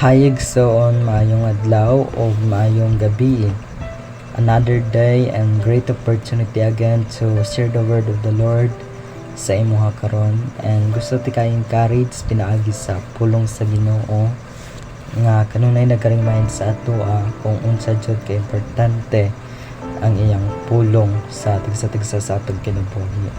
Hayig soon maayong adlaw o maayong gabi. Another day and great opportunity again to share the word of the Lord sa imuha karon, and gusto ti kay encourage pinaagi sa pulong sa Ginoo nga kanunay nagka-remind sa ato kung unsa jud ka importante ang iyang pulong sa tigsa sa atong kinabuhi.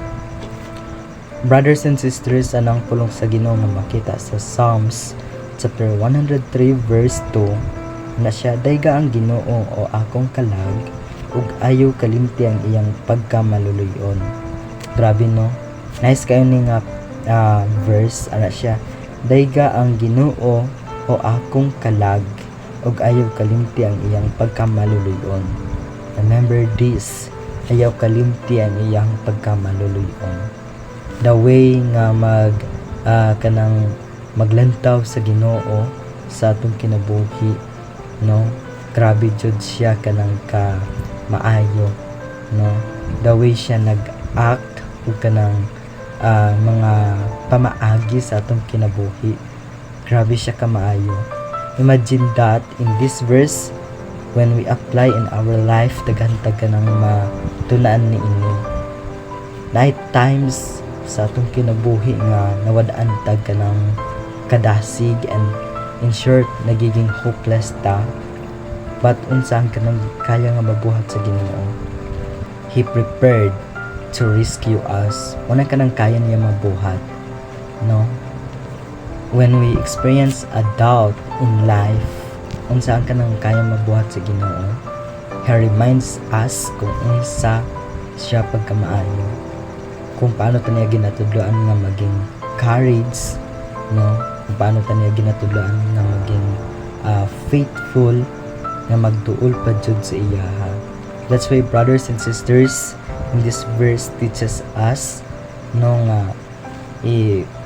Brothers and sisters, anang pulong sa Ginoo nga makita sa Psalms chapter 103 verse 2 na siya, dayga ang Ginoo o akong kalag ug ayaw kalimti ang iyang pagkamaluluyon. Grabe no, nice kayo ni nga verse. Ana siya, dayga ang Ginoo o akong kalag ug ayaw kalimti ang iyang pagkamaluluyon. Remember this, ayaw kalimti ang iyang pagkamaluluyon. The way nga kanang maglantaw sa Ginoo sa atong kinabuhi, no, grabe jud siya kanang ka maayo, no, the way siya nag-act ug kanang mga pamaagi sa atong kinabuhi, grabe siya ka maayo. Imagine that in this verse, when we apply in our life, daghan-tag kanang matunaan ni ini. Night times sa atong kinabuhi nga nawadaan tag kanang kadasig, and in short nagiging hopeless ta, but unsaon kanang kaya nga mabuhat sa Ginoo. He prepared to rescue us. Una kanang kaya niya mabuhat, no? When we experience a doubt in life, unsaon kanang kaya mabuhat sa Ginoo, He reminds us kung unsa siya pagkamaayo, kung paano ta niya ginatudloan nga maging courage, no, kung paano ta niya ginatudloan nga maging faithful, nga magduol pa jud sa iyaha. That's why, brothers and sisters, in this verse teaches us, no, nga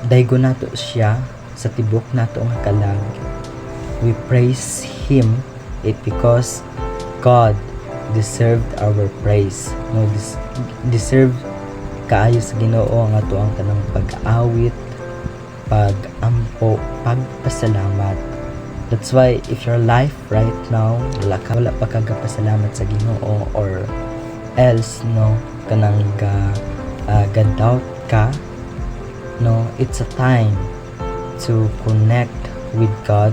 daygo nato siya sa tibok nato nga kalag. We praise Him because God deserved our praise, no, deserve kaayo sa Ginoo ang ato ang kanang pag-awit, pag-ampo, pagpasalamat. That's why if your life right now wala pa kagapasalamat sa Ginoo, or else, no, kanang ga-doubt ka, no, it's a time to connect with God.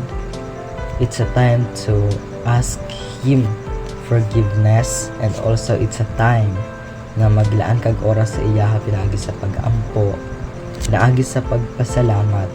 It's a time to ask Him forgiveness, and also it's a time nga maglaan kag oras sa iyaha pinaagi sa pag-ampo, pinaagi sa pagpasalamat,